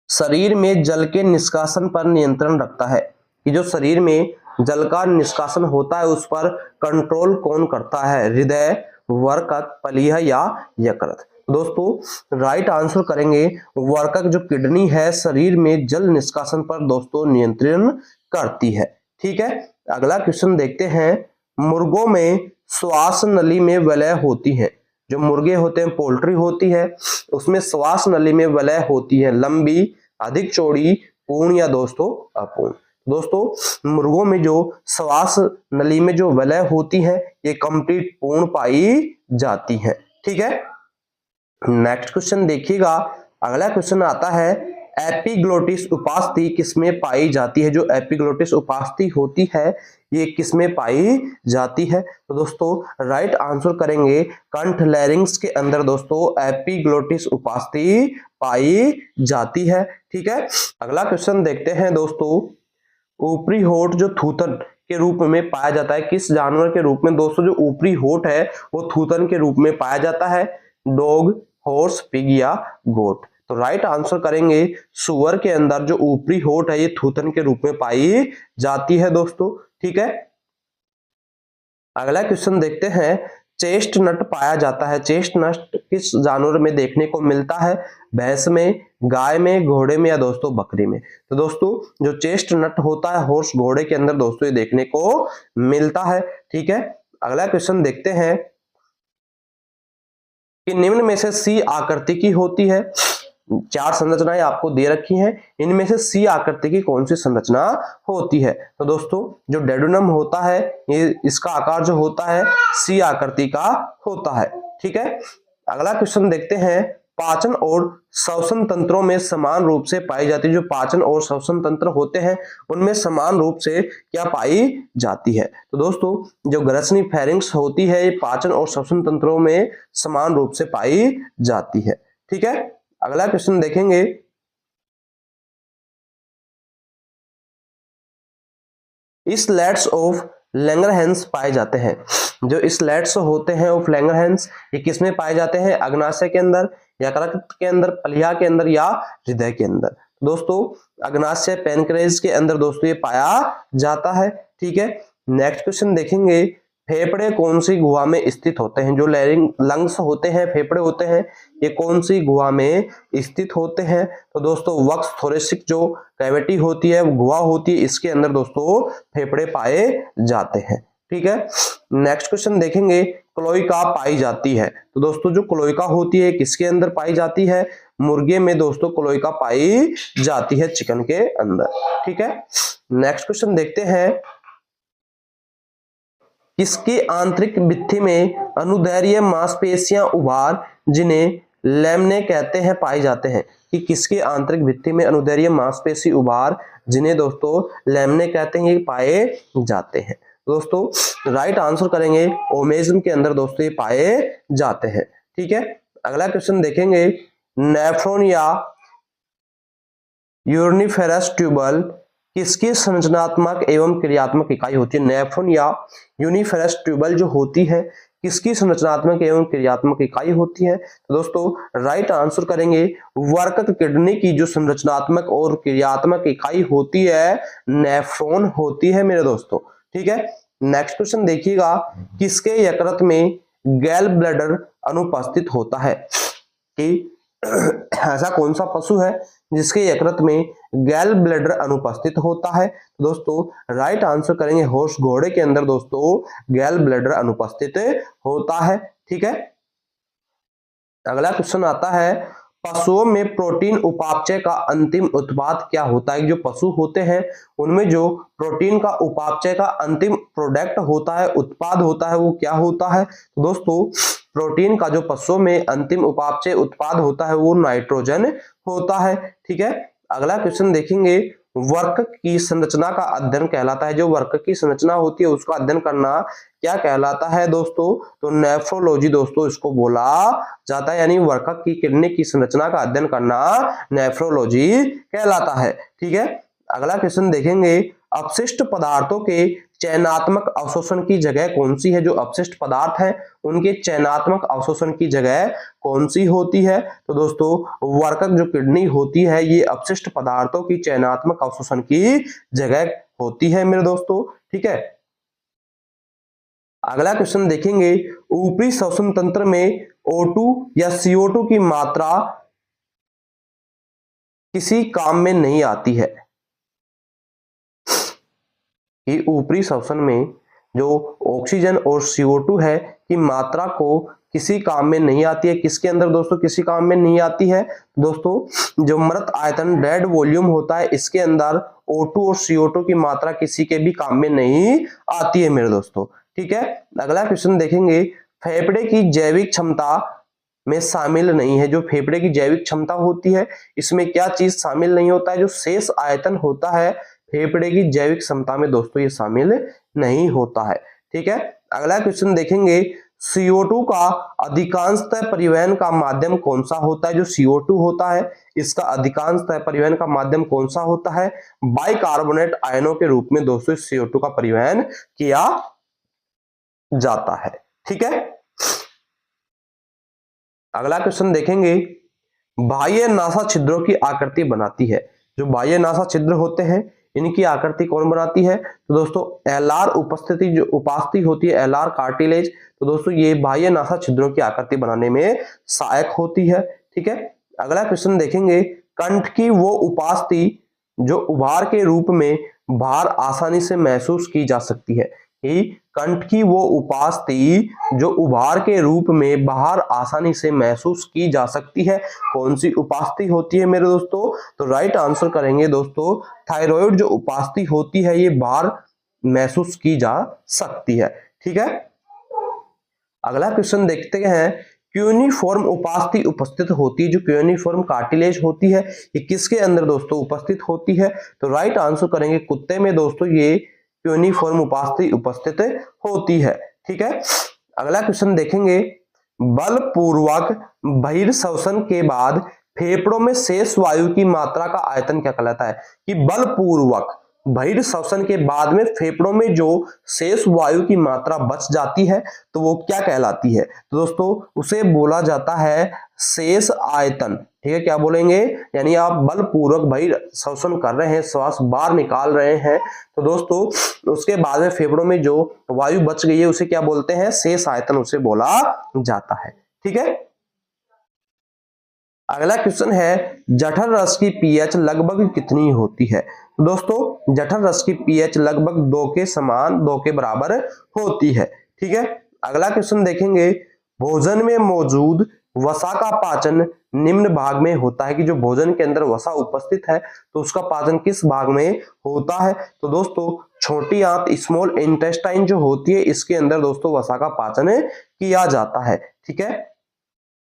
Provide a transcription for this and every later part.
शरीर में जल के निष्कासन पर नियंत्रण रखता है? कि जो शरीर में जल का निष्कासन होता है उस पर कंट्रोल कौन करता है? हृदय, वर्कक, पलीह या यकृत? दोस्तों राइट आंसर करेंगे वर्कक। जो किडनी है शरीर में जल निष्कासन पर दोस्तों नियंत्रण करती है। ठीक है, अगला क्वेश्चन देखते हैं। मुर्गों में श्वास नली में वलय होती है। जो मुर्गे होते हैं, पोल्ट्री होती है, उसमें श्वास नली में वलय होती है। लंबी, अधिक चौड़ी, पूर्ण या दोस्तों अपूर्ण? दोस्तों मुर्गों में जो श्वास नली में जो वलय होती है ये कंप्लीट पूर्ण पाई जाती है। ठीक है, नेक्स्ट क्वेश्चन देखिएगा। अगला क्वेश्चन आता है एपिग्लोटिस उपास्थि किसमें पाई जाती है? जो एपिग्लोटिस उपास्थि होती है ये किसमें पाई जाती है? तो दोस्तों राइट आंसर करेंगे कंठ लैरिंग्स के अंदर दोस्तों एपिग्लोटिस उपास्थि पाई जाती है। ठीक है, अगला क्वेश्चन देखते हैं दोस्तों। ऊपरी होठ जो थूथन के रूप में पाया जाता है, किस जानवर के रूप में? दोस्तों जो ऊपरी होठ है वो थूथन के रूप में पाया जाता है। डॉग, हॉर्स, पिग या गोट? तो राइट आंसर करेंगे सुअर के अंदर जो ऊपरी होठ है ये थूथन के रूप में पाई जाती है दोस्तों। ठीक है, अगला क्वेश्चन देखते हैं। चेस्टनट पाया जाता है, चेस्टनट किस जानवर में देखने को मिलता है? भैंस में, गाय में, घोड़े में या दोस्तों बकरी में? तो दोस्तों जो चेस्टनट होता है हॉर्स, घोड़े के अंदर दोस्तों ये देखने को मिलता है। ठीक है, अगला क्वेश्चन देखते हैं कि निम्न में से सी आकृति की होती है। चार संरचनाएं आपको दे रखी हैं, इनमें से सी आकृति की कौन सी संरचना होती है? तो दोस्तों जो डेडोनम होता है ये इसका आकार जो होता है सी आकृति का होता है। ठीक है, अगला क्वेश्चन देखते हैं। पाचन और श्वसन तंत्रों में समान रूप से पाई जाती है। जो पाचन और श्वसन तंत्र होते हैं उनमें समान रूप से क्या पाई जाती है? तो दोस्तों जो ग्रसनी फेरिंक्स होती है ये पाचन और श्वसन तंत्रों में समान रूप से पाई जाती है। ठीक है, अगला क्वेश्चन देखेंगे। स्लैट्स ऑफ लैंगरहैंस पाए जाते हैं। जो स्लैट्स होते हैं ऑफ लैंगरहैंस ये किसमें पाए जाते हैं? अग्नाशय के अंदर, यकृत के अंदर, पलिया के अंदर या हृदय के अंदर? दोस्तों अग्नाशय पैनक्रेस के अंदर दोस्तों ये पाया जाता है। ठीक है, नेक्स्ट क्वेश्चन देखेंगे। फेफड़े कौन सी गुहा में स्थित होते हैं? जो लंग्स होते हैं, फेफड़े होते हैं, ये कौन सी गुहा में स्थित होते हैं? तो दोस्तों वक्स थोरेसिक जो कैविटी होती है, गुहा होती है, इसके अंदर दोस्तों फेफड़े पाए जाते हैं। ठीक है, नेक्स्ट क्वेश्चन देखेंगे। क्लोइका पाई जाती है। तो दोस्तों जो क्लोइका होती है किसके अंदर पाई जाती है? मुर्गे में दोस्तों क्लोइका पाई जाती है, चिकन के अंदर। ठीक है, नेक्स्ट क्वेश्चन देखते हैं। किसकी आंतरिक भित्ति में अनुदैर्ध्य मांसपेशियां उभार जिन्हें लैमिने कहते हैं पाए जाते हैं? कि किसकी आंतरिक भित्ति में अनुदैर्ध्य मांसपेशी उभार जिन्हें दोस्तों लैमिने कहते हैं ये पाए जाते हैं? दोस्तों राइट आंसर करेंगे ओमेजम के अंदर दोस्तों ये पाए जाते हैं। ठीक है, अगला क्वेश्चन देखेंगे। नेफ्रॉन या यूरिनिफेरस ट्यूबल किसकी संरचनात्मक एवं क्रियात्मक इकाई होती है? नेफ्रॉन या यूनिफेरस ट्यूबल जो होती है किसकी संरचनात्मक एवं क्रियात्मक इकाई होती है? तो दोस्तों राइट आंसर करेंगे वर्कक किडनी की जो संरचनात्मक और क्रियात्मक इकाई होती है नेफ्रॉन होती है मेरे दोस्तों। ठीक है, नेक्स्ट क्वेश्चन देखिएगा। किसके यकृत में गैल ब्लैडर अनुपस्थित होता है? कि ऐसा कौन सा पशु है जिसके यकृत में गैल ब्लैडर अनुपस्थित होता है? दोस्तों राइट आंसर करेंगे हॉर्स, घोड़े के अंदर दोस्तों गैल ब्लैडर अनुपस्थित होता है। ठीक है, अगला क्वेश्चन आता है। पशुओं में प्रोटीन उपापचय का अंतिम उत्पाद क्या होता है? जो पशु होते हैं उनमें जो प्रोटीन का उपापचय का अंतिम प्रोडक्ट होता है, उत्पाद होता है, वो क्या होता है? दोस्तों प्रोटीन का जो पशुओं में अंतिम उपापचय उत्पाद होता है वो नाइट्रोजन होता है। ठीक है, अगला क्वेश्चन देखेंगे। वर्कक की संरचना का अध्ययन कहलाता है। जो वर्कक की संरचना होती है उसका अध्ययन करना क्या कहलाता है दोस्तों? तो नेफ्रोलॉजी दोस्तों इसको बोला जाता है, यानी वर्कक की किडनी की संरचना का अध्ययन करना नेफ्रोलॉजी कहलाता है। ठीक है, अगला क्वेश्चन देखेंगे। अपशिष्ट पदार्थों के चयनात्मक अवशोषण की जगह कौन सी है? जो अपशिष्ट पदार्थ है उनके चयनात्मक अवशोषण की जगह कौन सी होती है? तो दोस्तों वर्कक जो किडनी होती है ये अपशिष्ट पदार्थों की चयनात्मक अवशोषण की जगह होती है मेरे दोस्तों। ठीक है, अगला क्वेश्चन देखेंगे, ऊपरी श्वसन तंत्र में O2 या CO2 की मात्रा किसी काम में नहीं आती है। कि ऊपरी श्वसन में जो ऑक्सीजन और CO2 है की मात्रा को किसी काम में नहीं आती है। किसके अंदर दोस्तों किसी काम में नहीं आती है? दोस्तों जो मृत आयतन डेड वॉल्यूम होता है इसके अंदर O2 और CO2 की मात्रा किसी के भी काम में नहीं आती है मेरे दोस्तों। ठीक है, अगला क्वेश्चन देखेंगे, फेफड़े की जैविक क्षमता में शामिल नहीं है। जो फेफड़े की जैविक क्षमता होती है इसमें क्या चीज शामिल नहीं होता है? जो शेष आयतन होता है फेफड़े की जैविक क्षमता में दोस्तों ये शामिल नहीं होता है। ठीक है, अगला क्वेश्चन देखेंगे, CO2 का अधिकांशतः परिवहन का माध्यम कौन सा होता है? जो CO2 होता है इसका अधिकांशतः परिवहन का माध्यम कौन सा होता है? बाइकार्बोनेट आयनों के रूप में दोस्तों CO2 का परिवहन किया जाता है। ठीक है, अगला क्वेश्चन देखेंगे, बाह्य नासा छिद्रों की आकृति बनाती है। जो बाह्य नासा छिद्र होते हैं इनकी आकृति कौन बनाती है? तो दोस्तों एलआर उपस्थिति जो उपास्थि होती है, एलआर कार्टिलेज, तो दोस्तों ये बाह्य नासा छिद्रों की आकृति बनाने में सहायक होती है। ठीक है, अगला क्वेश्चन देखेंगे, कंठ की वो उपास्थि जो उभार के रूप में बाहर आसानी से महसूस की जा सकती है। कि कंठ की वो उपास्थि जो उभार के रूप में बाहर आसानी से महसूस की जा सकती है, कौन सी उपास्थि होती है मेरे दोस्तों? तो राइट आंसर करेंगे दोस्तों थायराइड जो उपास्थि होती है ये बाहर महसूस की जा सकती है। ठीक है, अगला क्वेश्चन देखते हैं, क्यूनिफॉर्म उपास्थि उपस्थित होती है। जो क्यूनिफॉर्म कार्टिलेज होती है ये किसके अंदर दोस्तों उपस्थित होती है? तो राइट आंसर करेंगे कुत्ते में दोस्तों ये क्यूनिफॉर्म उपास्थि उपस्थित होती है। ठीक है, अगला क्वेश्चन देखेंगे, बलपूर्वक बहिर्श्वसन के बाद फेफड़ों में शेष वायु की मात्रा का आयतन क्या कहलाता है? कि बलपूर्वक बहिर्श्वसन के बाद में फेफड़ों में जो शेष वायु की मात्रा बच जाती है तो वो क्या कहलाती है? तो दोस्तों उसे बोला जाता है शेष आयतन। ठीक है, क्या बोलेंगे? यानी आप बलपूर्वक बहिर्श्वसन कर रहे हैं, श्वास बाहर निकाल रहे हैं तो दोस्तों उसके बाद में फेफड़ों में जो वायु बच गई है उसे क्या बोलते हैं? शेष आयतन उसे बोला जाता है। ठीक है, अगला क्वेश्चन है, जठर रस की पीएच लगभग कितनी होती है? दोस्तों जठर रस की पीएच लगभग 2 के समान 2 के बराबर होती है। ठीक है, अगला क्वेश्चन देखेंगे, भोजन में मौजूद वसा का पाचन निम्न भाग में होता है। कि जो भोजन के अंदर वसा उपस्थित है तो उसका पाचन किस भाग में होता है? तो दोस्तों छोटी आंत स्मॉल इंटेस्टाइन जो होती है इसके अंदर दोस्तों वसा का पाचन किया जाता है। ठीक है,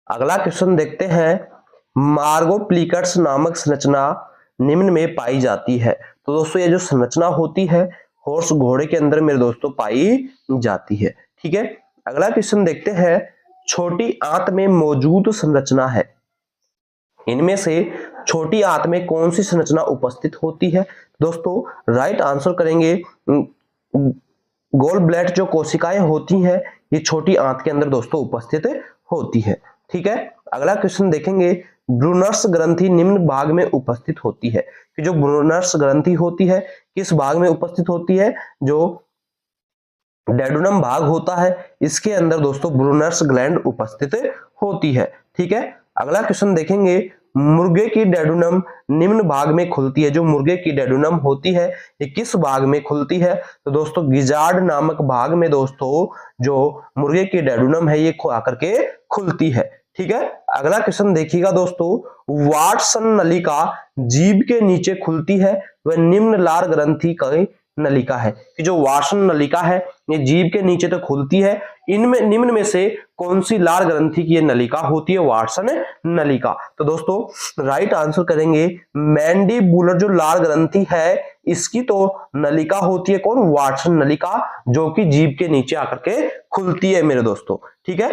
अगला क्वेश्चन देखते हैं, मार्गोप्लिकट्स नामक संरचना निम्न में पाई जाती है। तो दोस्तों ये जो संरचना होती है हॉर्स घोड़े के अंदर मेरे दोस्तों पाई जाती है। ठीक है, अगला क्वेश्चन देखते हैं, छोटी आंत में मौजूद संरचना है, इनमें से छोटी आंत में कौन सी संरचना उपस्थित होती है? दोस्तों राइट आंसर करेंगे गोल ब्लैडर जो कोशिकाएं होती हैं ये छोटी आंत के अंदर दोस्तों उपस्थित होती है। ठीक है, अगला क्वेश्चन देखेंगे, ब्रूनर्स ग्रंथि निम्न भाग में उपस्थित होती है। कि जो ब्रूनर्स ग्रंथि होती है किस भाग में उपस्थित होती है? जो डेडुनम भाग होता है इसके अंदर दोस्तों ब्रूनर्स ग्लैंड उपस्थित होती है। ठीक है, अगला क्वेश्चन देखेंगे, मुर्गे की डेडुनम निम्न भाग में खुलती है। जो मुर्गे की डेडुनम होती है ये किस भाग में खुलती है? तो दोस्तों गिजार्ड नामक भाग में दोस्तों जो मुर्गे की डेडुनम है ये आकर के खुलती है। ठीक है, अगला क्वेश्चन देखिएगा दोस्तों, वाटसन नलिका जीभ के नीचे खुलती है वह निम्न लार ग्रंथि की नलिका है। कि जो वाटसन नलिका है ये जीभ के नीचे तो खुलती है, इनमें निम्न में से कौन सी लार ग्रंथि की ये नलिका होती है? वाटसन नलिका। तो दोस्तों राइट आंसर करेंगे मैंडिबुलर जो लार ग्रंथि है इसकी तो नलिका होती है कौन? वाटसन नलिका, जो कि जीभ के नीचे आकर के खुलती है मेरे दोस्तों। ठीक है,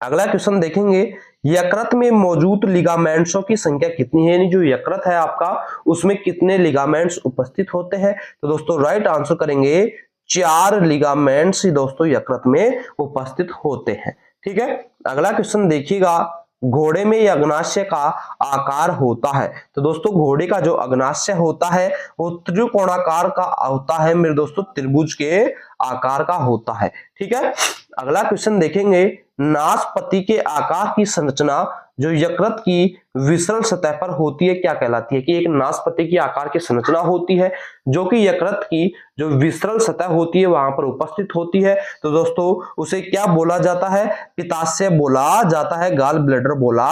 अगला क्वेश्चन देखेंगे, यकृत में मौजूद लिगामेंट्सों की संख्या कितनी है, यानी जो यकृत है आपका उसमें कितने लिगामेंट्स उपस्थित होते हैं। तो दोस्तों राइट आंसर करेंगे 4 लिगामेंट्स दोस्तों यकृत में उपस्थित होते हैं। ठीक है, अगला क्वेश्चन देखिएगा, घोड़े में यह अग्नाशय का आकार होता है। तो दोस्तों घोड़े का जो अग्नाशय होता है वो त्रिकोणाकार का होता है मेरे दोस्तों, त्रिभुज के आकार का होता है। ठीक है, अगला क्वेश्चन देखेंगे, नाशपाती के आकार की संरचना जो यकृत की विसरण सतह पर होती है क्या कहलाती है, कि एक नाशपाती की आकार की संरचना होती है जो कि यकृत की जो विसरण सतह होती है वहां पर उपस्थित होती है। तो दोस्तों उसे क्या बोला जाता है, पित्ताशय बोला जाता है, गाल ब्लैडर बोला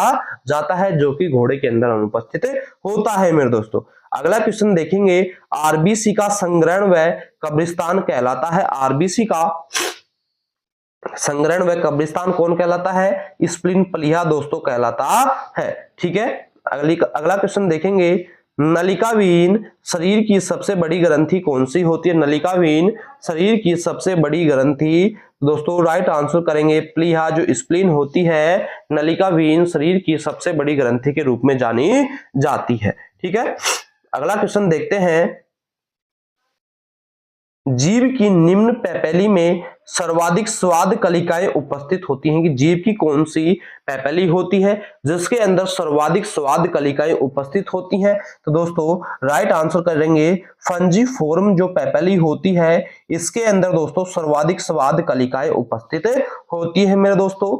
जाता है, जो कि घोड़े के अंदर अनुपस्थित होता है मेरे दोस्तों। अगला क्वेश्चन देखेंगे, आरबीसी का संग्रहण व कब्रिस्तान कहलाता है। आरबीसी का संग्रहण व कब्रिस्तान कौन कहलाता है, स्प्लीन प्लीहा दोस्तों कहलाता है। ठीक है, अगला क्वेश्चन देखेंगे, नलिकाविहीन शरीर की सबसे बड़ी ग्रंथि कौन सी होती है। नलिकाविहीन शरीर की सबसे बड़ी ग्रंथि दोस्तों राइट आंसर करेंगे प्लीहा, जो स्प्लीन होती है नलिकाविहीन शरीर की सबसे बड़ी ग्रंथि के रूप में जानी जाती है। ठीक है, अगला क्वेश्चन देखते हैं, जीव की निम्न पैपेली में सर्वाधिक स्वाद कलिकाएं उपस्थित होती हैं, कि जीव की कौन सी पैपेली होती है जिसके अंदर सर्वाधिक स्वाद कलिकाएं उपस्थित होती हैं। तो दोस्तों राइट आंसर करेंगे फंजीफोरम जो पैपेली होती है इसके अंदर दोस्तों सर्वाधिक स्वाद कलिकाएं उपस्थित होती है मेरे दोस्तों।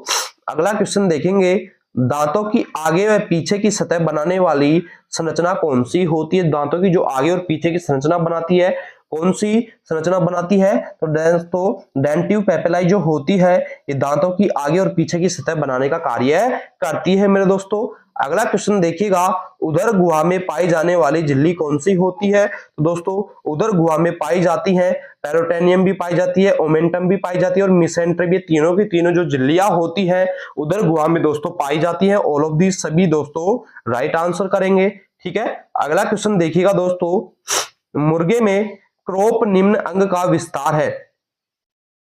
अगला क्वेश्चन देखेंगे, दांतों की आगे व पीछे की सतह बनाने वाली संरचना कौन सी होती है। दांतों की जो आगे और पीछे की संरचना बनाती है कौन सी संरचना बनाती है, तो दोस्तों डेंटिव पैपेलाई जो होती है ये दांतों की आगे और पीछे की सतह बनाने का कार्य करती है मेरे दोस्तों। अगला क्वेश्चन देखिएगा, उदर गुहा में पाई जाने वाली झिल्ली कौन सी होती है। तो दोस्तों उदर गुहा में पाई जाती है पेरोटेनियम भी पाई जाती है, ओमेंटम भी पाई जाती है और मिसेंट्रम, ये तीनों की तीनों जो झिल्लियां होती है उदर गुहा में दोस्तों पाई जाती है। ऑल ऑफ दीज सभी दोस्तों राइट आंसर करेंगे। ठीक है, अगला क्वेश्चन देखिएगा दोस्तों, मुर्गे में क्रोप निम्न अंग का विस्तार है।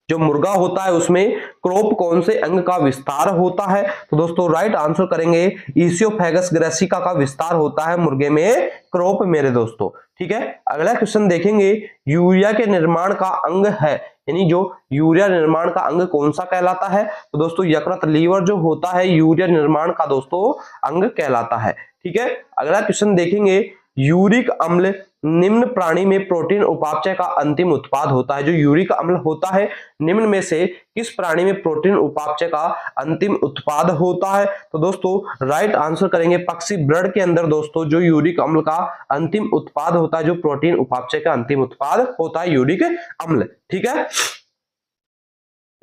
जो मुर्गा होता है उसमें क्रोप कौन से अंग का विस्तार होता है। तो दोस्तों राइट आंसर करेंगे इसियोफेगस ग्रेसिका का विस्तार होता है मुर्गे में क्रोप मेरे दोस्तों। ठीक है, अगला क्वेश्चन देखेंगे, यूरिया के निर्माण का अंग है, यानी जो यूरिया निर्माण का अंग कौन सा कहलाता है। तो दोस्तों यकृत लीवर जो होता है यूरिया निर्माण का दोस्तों अंग कहलाता है। ठीक है, अगला क्वेश्चन देखेंगे, यूरिक अम्ल निम्न प्राणी में प्रोटीन उपापचय का अंतिम उत्पाद होता है। जो यूरिक अम्ल होता है निम्न में से किस प्राणी में प्रोटीन उपापचय का अंतिम उत्पाद होता है। तो दोस्तों राइट आंसर करेंगे पक्षी ब्लड के अंदर दोस्तों जो यूरिक अम्ल का अंतिम उत्पाद होता है, जो प्रोटीन उपापचय का अंतिम उत्पाद होता है यूरिक अम्ल। ठीक है,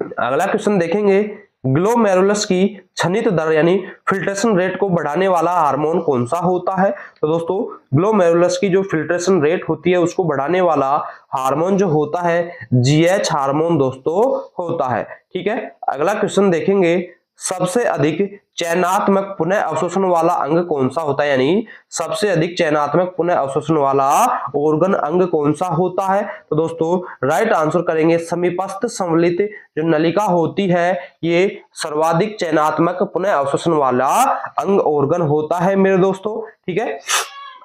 अगला क्वेश्चन देखेंगे, ग्लोमेरुलस की क्षनित दर यानी फिल्ट्रेशन रेट को बढ़ाने वाला हार्मोन कौन सा होता है। तो दोस्तों ग्लोमेरुलस की जो फिल्ट्रेशन रेट होती है उसको बढ़ाने वाला हार्मोन जो होता है जीएच हार्मोन दोस्तों होता है। ठीक है, अगला क्वेश्चन देखेंगे, सबसे अधिक चयनात्मक पुनः अवशोषण वाला अंग कौन सा होता है, यानी सबसे अधिक चयनात्मक पुनः अवशोषण वाला ऑर्गन अंग कौन सा होता है। तो दोस्तों राइट आंसर करेंगे समीपस्थ संवलित जो नलिका होती है ये सर्वाधिक चयनात्मक पुनः अवशोषण वाला अंग ऑर्गन होता है मेरे दोस्तों। ठीक है,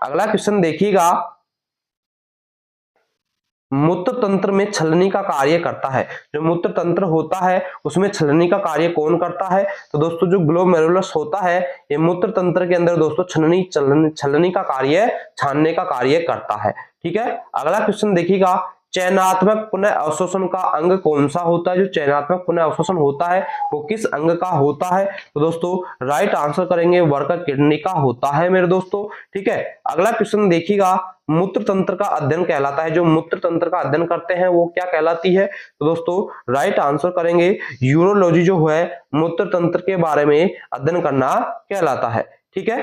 अगला क्वेश्चन देखिएगा, मूत्र तंत्र में छलनी का कार्य करता है। जो मूत्र तंत्र होता है उसमें छलनी का कार्य कौन करता है। तो दोस्तों जो ग्लोमेरुलस होता है ये मूत्र तंत्र के अंदर दोस्तों छलनी का कार्य छानने का कार्य करता है। ठीक है, अगला क्वेश्चन देखिएगा, चयनात्मक पुनः अवशोषण का अंग कौन सा होता है। जो चयनात्मक पुनः अवशोषण होता है वो किस अंग का होता है। तो दोस्तों राइट आंसर करेंगे वर्क किडनी का होता है मेरे दोस्तों। ठीक है, अगला क्वेश्चन देखिएगा, मूत्र तंत्र का अध्ययन कहलाता है। जो मूत्र तंत्र का अध्ययन करते हैं वो क्या कहलाती है। तो दोस्तों राइट आंसर करेंगे यूरोलॉजी जो है मूत्र तंत्र के बारे में अध्ययन करना कहलाता है। ठीक है,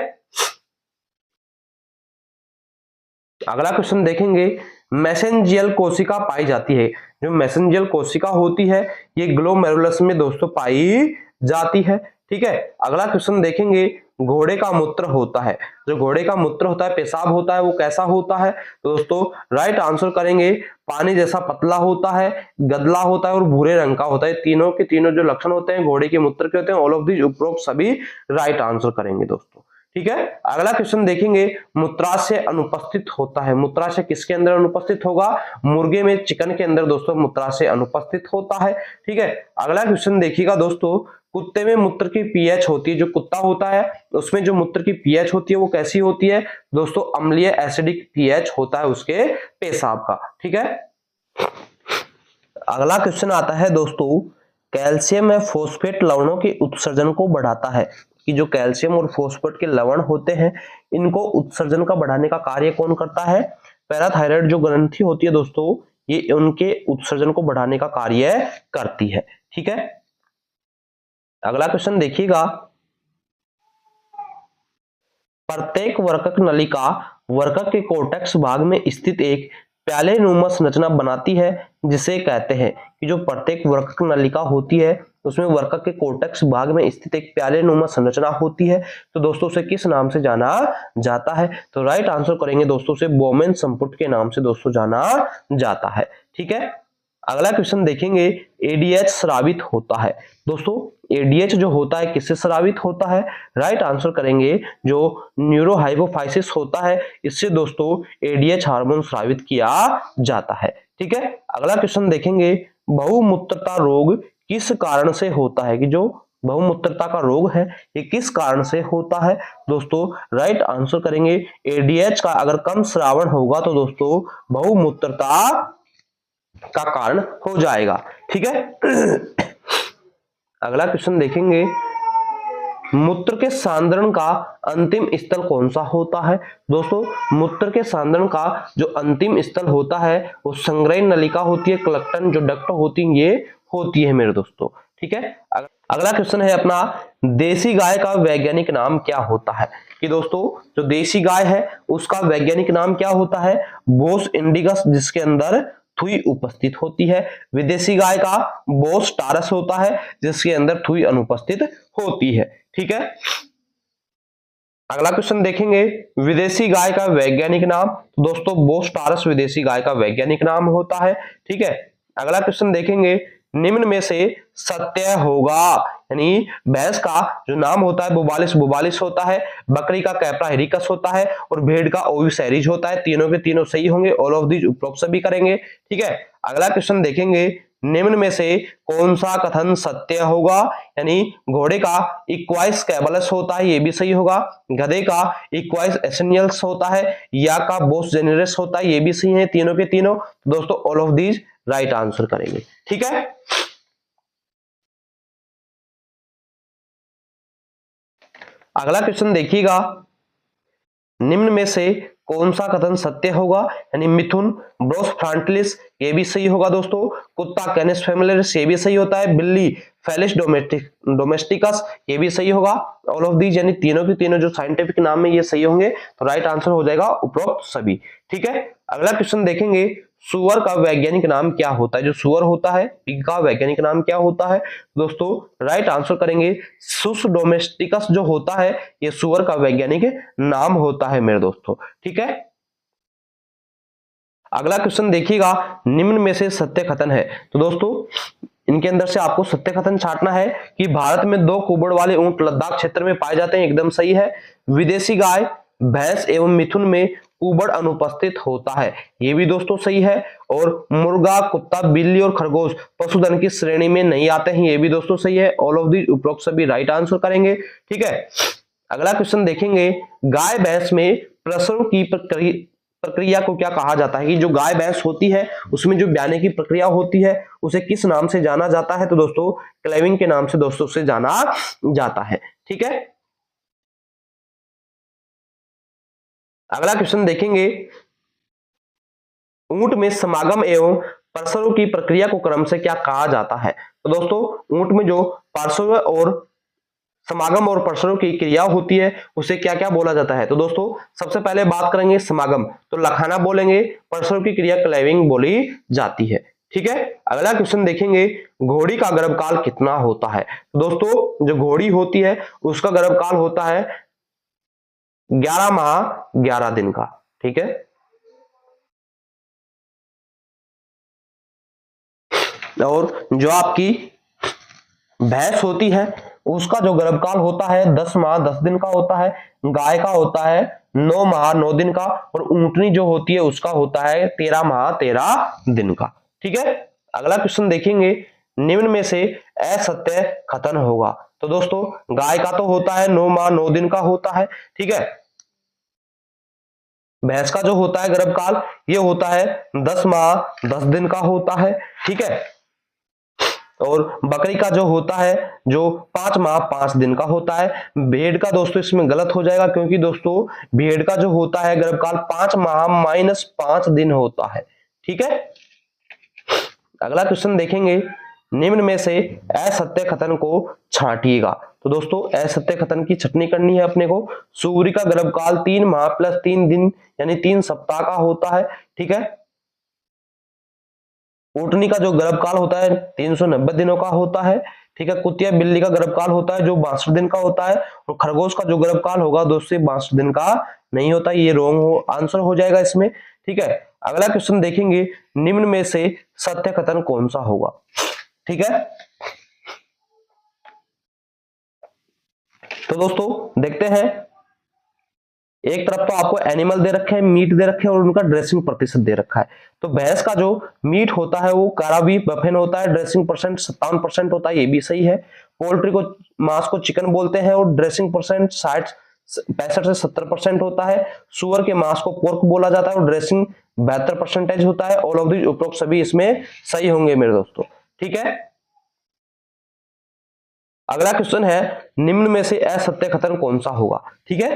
अगला क्वेश्चन देखेंगे, मैसेंजियल कोशिका पाई जाती है। जो मैसेंजियल कोशिका होती है ये ग्लोमेरुलस में दोस्तों पाई जाती है। ठीक है, अगला क्वेश्चन देखेंगे, घोड़े का मूत्र होता है। जो घोड़े का मूत्र होता है, पेशाब होता है, वो कैसा होता है? तो दोस्तों राइट आंसर करेंगे पानी जैसा पतला होता है, गदला होता है और भूरे रंग का होता है। तीनों के तीनों जो लक्षण होते हैं घोड़े के मूत्र के होते हैं। ऑल ऑफ दीज उपरोक्त सभी राइट आंसर करेंगे दोस्तों। ठीक है, अगला क्वेश्चन देखेंगे, मूत्राशय अनुपस्थित होता है। मूत्राशय किसके अंदर अनुपस्थित होगा? मुर्गे में, चिकन के अंदर दोस्तों मूत्राशय अनुपस्थित होता है। ठीक है, अगला क्वेश्चन देखिएगा दोस्तों, कुत्ते में मूत्र की पीएच होती है, जो कुत्ता होता है उसमें जो मूत्र की पीएच होती है वो कैसी होती है दोस्तों? अम्लीय एसिडिक पीएच होता है उसके पेशाब का। ठीक है, अगला क्वेश्चन आता है दोस्तों, कैल्शियम व फॉस्फेट लवणों के उत्सर्जन को बढ़ाता है। कि जो कैल्शियम और फॉस्फेट के लवण होते हैं इनको उत्सर्जन का बढ़ाने का कार्य कौन करता है? पैराथायराइड जो ग्रंथि होती है दोस्तों, ये उनके उत्सर्जन को बढ़ाने का कार्य करती है। ठीक है, अगला क्वेश्चन देखिएगा, प्रत्येक वर्कक नलिका वर्कक के कोर्टेक्स भाग में स्थित एक प्याले नुमा संरचना बनाती है, जिसे कहते हैं कि जो प्रत्येक वर्कक नलिका होती है उसमें वर्कक के कोर्टेक्स भाग में स्थित एक प्याले नुमा संरचना होती है। तो दोस्तों उसे किस नाम से जाना जाता है? तो राइट आंसर करेंगे दोस्तों, से बोमेन संपुट के नाम से दोस्तों जाना जाता है। ठीक है, अगला क्वेश्चन देखेंगे, एडीएच स्रावित होता है। दोस्तों एडीएच जो होता है किससे स्रावित होता है? राइट आंसर करेंगे जो न्यूरोहाइपोफाइसिस होता है, इससे दोस्तों एडीएच हार्मोन स्रावित किया जाता है। ठीक है, अगला क्वेश्चन देखेंगे, बहुमूत्रता रोग किस कारण से होता है? कि जो बहुमूत्रता का रोग है ये किस कारण से होता है? दोस्तों राइट आंसर करेंगे, एडीएच का अगर कम स्रावन होगा तो दोस्तों बहुमूत्रता का कारण हो जाएगा। ठीक है, अगला क्वेश्चन देखेंगे, मूत्र के सांद्रण का अंतिम स्थल कौन सा होता है? दोस्तों मूत्र के सांद्रण का जो अंतिम स्थल होता है वो संग्रही नलिका होती है, क्लक्टन जो डक्ट होती है ये होती है मेरे दोस्तों। ठीक है, अगला क्वेश्चन है अपना, देसी गाय का वैज्ञानिक नाम क्या होता है? कि दोस्तों जो देसी गाय है उसका वैज्ञानिक नाम क्या होता है? बोस इंडिगस, जिसके अंदर थुई उपस्थित होती है। विदेशी गाय का बोस टारस होता है, जिसके अंदर थुई अनुपस्थित होती है। ठीक है, अगला क्वेश्चन देखेंगे, विदेशी गाय का वैज्ञानिक नाम। तो दोस्तों बोस टारस विदेशी गाय का वैज्ञानिक नाम होता है। ठीक है, अगला क्वेश्चन देखेंगे, निम्न में से सत्य होगा, यानी भैंस का जो नाम होता है बुबालिस बुबालिस होता है, बकरी का कैप्रा हिरिकस होता है और भेड़ का ओविसेरिज होता है। तीनों के तीनों सही होंगे, ऑल ऑफ दीज उपरोक्त सभी करेंगे। ठीक है, अगला क्वेश्चन देखेंगे, निम्न में से कौन सा कथन सत्य होगा? यानी घोड़े का इक्वाइस कैबलस होता है, ये भी सही होगा। गधे का इक्वाइस एसेनियल्स होता है, या का बोस जेनेरस होता है, ये भी सही है तीनों के तीनों। दोस्तों all of these right answer करेंगे। ठीक है, अगला क्वेश्चन देखिएगा, निम्न में से कौन सा कथन सत्य होगा? यानी मिथुन ब्रोस फ्रंटलिस, ये भी सही होगा दोस्तों। कुत्ता कैनिस फेमिलियरिस, ये भी सही होता है। बिल्ली फेलिस डोमेस्टिकस, ये भी सही होगा। ऑल ऑफ दीज यानी तीनों के तीनों जो साइंटिफिक नाम है ये सही होंगे, तो राइट आंसर हो जाएगा उपरोक्त सभी। ठीक है, अगला क्वेश्चन देखेंगे, सुअर का वैज्ञानिक नाम क्या होता है? जो सुअर होता है पिग का वैज्ञानिक नाम क्या होता है? दोस्तों राइट आंसर करेंगे, सुस डोमेस्टिकस जो होता है ये सुअर का वैज्ञानिक नाम होता है मेरे दोस्तों। ठीक है, अगला क्वेश्चन देखिएगा, निम्न में से सत्य कथन है। तो दोस्तों इनके अंदर से आपको सत्य कथन छांटना है कि भारत में 2 कुबड़ वाले ऊंट लद्दाख क्षेत्र में पाए जाते हैं, एकदम सही है। विदेशी गाय भैंस एवं मिथुन में कुबड़ अनुपस्थित होता है, ये भी दोस्तों सही है। और मुर्गा कुत्ता बिल्ली और खरगोश पशुधन की श्रेणी में नहीं आते हैं, ये भी दोस्तों सही है। ऑल ऑफ दी उपरोक्त सभी राइट आंसर करेंगे। ठीक है, अगला क्वेश्चन देखेंगे, गाय भैंस में प्रसव की प्रक्रिया को क्या कहा जाता है? कि जो गाय भैंस होती है उसमें जो ब्याने की प्रक्रिया होती है उसे किस नाम से जाना जाता है? तो दोस्तों क्लेविंग के नाम से दोस्तों से जाना जाता है। ठीक है, अगला क्वेश्चन देखेंगे, ऊंट में समागम एवं प्रसव की प्रक्रिया को क्रम से क्या कहा जाता है? तो दोस्तों ऊंट में जो प्रसव और समागम और प्रसव की क्रिया होती है उसे क्या क्या बोला जाता है? तो दोस्तों सबसे पहले बात करेंगे समागम, तो लखाना बोलेंगे। प्रसव की क्रिया क्लेविंग बोली जाती है। ठीक है, अगला क्वेश्चन देखेंगे, घोड़ी का गर्भकाल कितना होता है? तो दोस्तों जो घोड़ी होती है उसका गर्भकाल होता है 11 माह 11 दिन का। ठीक है, और जो आपकी भैंस होती है उसका जो गर्भकाल होता है 10 माह 10 दिन का होता है, गाय का होता है 9 माह 9 दिन का, और ऊंटनी जो होती है उसका होता है 13 माह 13 दिन का। ठीक है, अगला क्वेश्चन देखेंगे, निम्न में से असत्य कथन होगा। तो दोस्तों गाय का तो होता है 9 माह 9 दिन का होता है। ठीक है, भैंस का जो होता है गर्भकाल ये होता है 10 माह 10 दिन का होता है। ठीक है, और बकरी का जो होता है जो 5 माह 5 दिन का होता है। भेड़ का दोस्तों इसमें गलत हो जाएगा, क्योंकि दोस्तों भेड़ का जो होता है गर्भकाल 5 माह -5 दिन होता है। ठीक है, अगला क्वेश्चन देखेंगे, निम्न में से असत्य कथन को छांटिएगा। तो दोस्तों असत्य कथन की छटनी करनी है अपने को। सूर्य का गर्भकाल 3 माह +3 दिन यानी 3 सप्ताह का होता है। ठीक है, ऊँटनी का जो गर्भकाल होता है 390 दिनों का होता है। ठीक है, कुतिया बिल्ली का गर्भकाल होता है जो 62 दिन का होता है, और खरगोश का जो गर्भकाल होगा दोस्तों 62 दिन का नहीं होता। ये रॉन्ग आंसर हो जाएगा इसमें। ठीक है, अगला क्वेश्चन देखेंगे, निम्न में से सत्य कथन कौन सा होगा। ठीक है, तो दोस्तों देखते हैं, एक तरफ तो आपको एनिमल दे रखे हैं, मीट दे रखे हैं, और उनका ड्रेसिंग प्रतिशत दे रखा है। तो भैंस का जो मीट होता है वो काराबी बफेन होता है, ड्रेसिंग परसेंट 57% होता है, ये भी सही है। पोल्ट्री को मांस को चिकन बोलते हैं और ड्रेसिंग परसेंट 65 से 70% होता है। सुअर के मांस को पोर्क बोला जाता है और ड्रेसिंग 72% होता है। ऑल ऑफ दी उपरोक्त सभी इसमें सही होंगे मेरे दोस्तों। ठीक है, अगला क्वेश्चन है, निम्न में से असत्य कथन कौन सा होगा। ठीक है,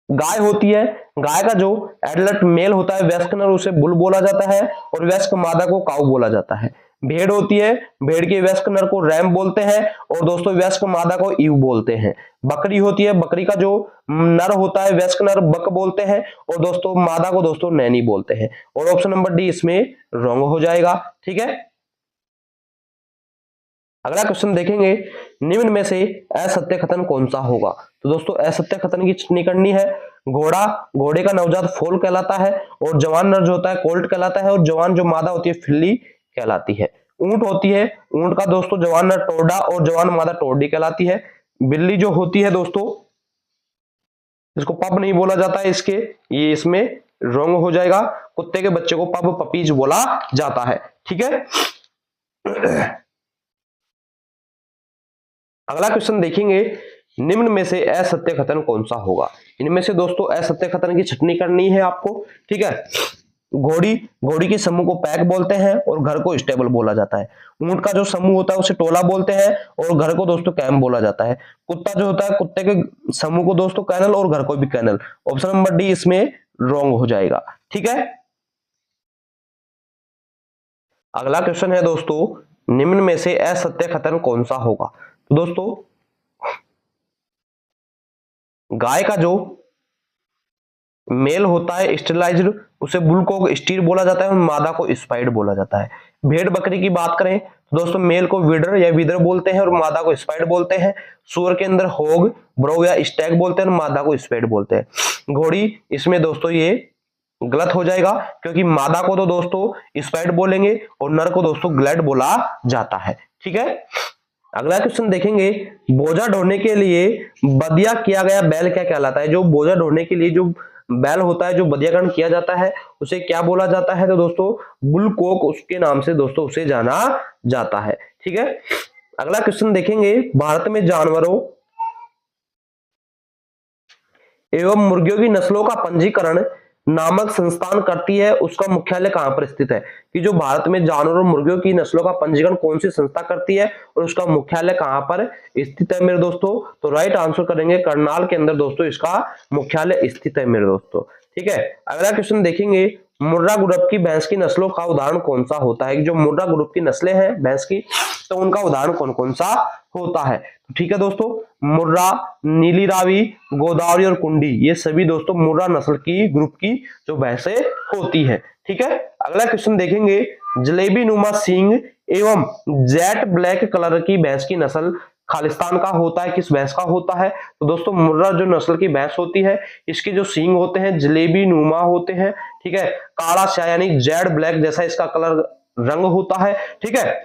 गाय होती है, गाय का जो एडल्ट मेल होता है वयस्क नर उसे बुल बोला जाता है, और वयस्क मादा को काऊ बोला जाता है। भेड़ होती है, भेड़ के वयस्क नर को रैम बोलते हैं, और दोस्तों वयस्क मादा को ईव बोलते हैं। बकरी होती है, बकरी का जो नर होता है वयस्क नर बक बोलते हैं, और दोस्तों मादा को दोस्तों नैनी बोलते हैं। और ऑप्शन नंबर डी इसमें रॉन्ग हो जाएगा। ठीक है, अगला क्वेश्चन देखेंगे, निम्न में से असत्य कथन कौन सा होगा। तो दोस्तों असत्य कथन की टिप्पणी करनी है। घोड़ा, घोड़े का नवजात फोल कहलाता है, और जवान नर जो होता है कोल्ट कहलाता है, और जवान जो मादा होती है फिल्ली कहलाती है। ऊंट होती है, ऊंट का दोस्तों जवान नर टोडा और जवान मादा टोडी कहलाती है। बिल्ली जो होती है दोस्तों इसको पप नहीं बोला जाता है, इसके ये इसमें रॉन्ग हो जाएगा। कुत्ते के बच्चे को पप पपीज बोला जाता है। ठीक है, अगला क्वेश्चन देखेंगे, निम्न में से असत्य कथन कौन सा होगा। इनमें से दोस्तों असत्य कथन की छटनी करनी है आपको। ठीक है, घोड़ी, घोड़ी के समूह को पैक बोलते हैं और घर को स्टेबल बोला जाता है। ऊंट का जो समूह होता है उसे टोला बोलते हैं और घर को दोस्तों कैम्प बोला जाता है। कुत्ता जो होता है कुत्ते के समूह को दोस्तों कैनल और घर को भी कैनल। ऑप्शन नंबर डी इसमें रॉन्ग हो जाएगा। ठीक है, अगला क्वेश्चन है दोस्तों, निम्न में से असत्य कथन कौन सा होगा। तो दोस्तों गाय का जो मेल होता है स्टेरिलाइज्ड उसे बुल को स्टीर बोला जाता है और मादा को स्पाइड बोला जाता है। भेड़ बकरी की बात करें तो दोस्तों मेल को विडर या विदर बोलते हैं और मादा को स्पाइड बोलते हैं। सुअर के अंदर होग, ब्रो या स्टैग बोलते हैं और मादा को स्पेड बोलते हैं। घोड़ी इसमें दोस्तों ये गलत हो जाएगा क्योंकि मादा को तो दोस्तों स्पाइड बोलेंगे और नर को दोस्तों ग्लैड बोला जाता है। ठीक है, अगला क्वेश्चन देखेंगे, बोझा ढोने के लिए बदिया किया गया बैल क्या कहलाता है। जो बोझा ढोने के लिए जो बैल होता है जो बदियाकरण किया जाता है उसे क्या बोला जाता है। तो दोस्तों बुलकोक उसके नाम से दोस्तों उसे जाना जाता है। ठीक है, अगला क्वेश्चन देखेंगे, भारत में जानवरों एवं मुर्गियों की नस्लों का पंजीकरण नामक संस्थान करती है उसका मुख्यालय कहां पर स्थित है। कि जो भारत में जानवरों और मुर्गियों की नस्लों का पंजीकरण कौन सी संस्था करती है और उसका मुख्यालय कहां पर स्थित है मेरे दोस्तों। तो राइट आंसर करेंगे करनाल के अंदर दोस्तों इसका मुख्यालय स्थित है मेरे दोस्तों। ठीक है, अगला क्वेश्चन देखेंगे, मुर्रा ग्रुप की भैंस की नस्लों का उदाहरण कौन सा होता है। जो मुर्रा ग्रुप की नस्लें हैं भैंस की तो उनका उदाहरण कौन कौन सा होता है। ठीक है दोस्तों, मुर्रा, नीली रावी, गोदावरी और कुंडी ये सभी दोस्तों मुर्रा नस्ल की ग्रुप की जो भैंसें होती है। ठीक है, अगला क्वेश्चन देखेंगे, जलेबी नुमा सींग एवं जेट ब्लैक कलर की भैंस की नस्ल खालिस्तान का होता है, किस भैंस का होता है? तो दोस्तों मुर्रा जो नस्ल की भैंस होती है, इसके जो सींग होते हैं जलेबी नुमा होते हैं, ठीक है, काला स्याह यानी जेड ब्लैक जैसा इसका कलर रंग होता है, ठीक है।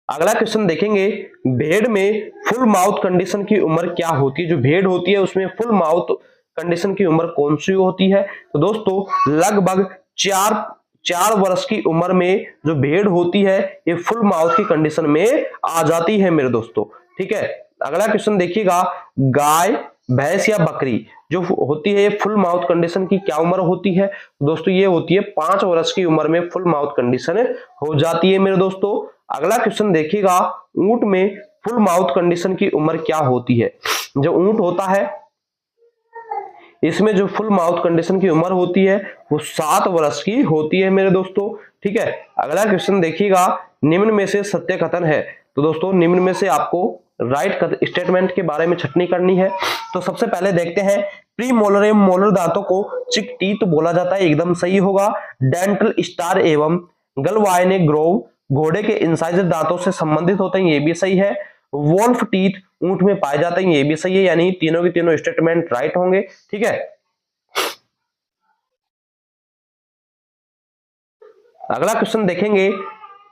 अगला क्वेश्चन देखेंगे, भेड़ में फुल माउथ कंडीशन की उम्र क्या होती है? जो भेड़ होती है उसमें फुल माउथ कंडीशन की उम्र कौन सी होती है? तो दोस्तों लगभग 4 वर्ष की उम्र में जो भेड़ होती है ये फुल माउथ की कंडीशन में आ जाती है मेरे दोस्तों, ठीक है। अगला क्वेश्चन देखिएगा, गाय भैंस या बकरी जो होती है ये फुल माउथ कंडीशन की क्या उम्र होती है? दोस्तों ये होती है 5 वर्ष की उम्र में फुल माउथ कंडीशन हो जाती है मेरे दोस्तों। अगला क्वेश्चन देखिएगा, ऊंट में फुल माउथ कंडीशन की उम्र क्या होती है? जो ऊंट होता है इसमें जो फुल माउथ कंडीशन की उम्र होती है वो 7 वर्ष की होती है मेरे दोस्तों, ठीक है। अगला क्वेश्चन देखिएगा, निम्न में से सत्य कथन है? तो दोस्तों निम्न में से आपको राइट स्टेटमेंट के बारे में छटनी करनी है। तो सबसे पहले देखते हैं, प्री मोलर एवं मोलर दांतों को चिक टीथ बोला जाता है, एकदम सही होगा। डेंटल स्टार एवं गलवाइने ग्रोव घोड़े के इंसाइजर दांतों से संबंधित होते हैं, ये भी सही है। वोल्फ टीथ ऊंट में पाए जाते हैं, ये भी सही है, यानी तीनों के तीनों स्टेटमेंट राइट होंगे, ठीक है। अगला क्वेश्चन देखेंगे,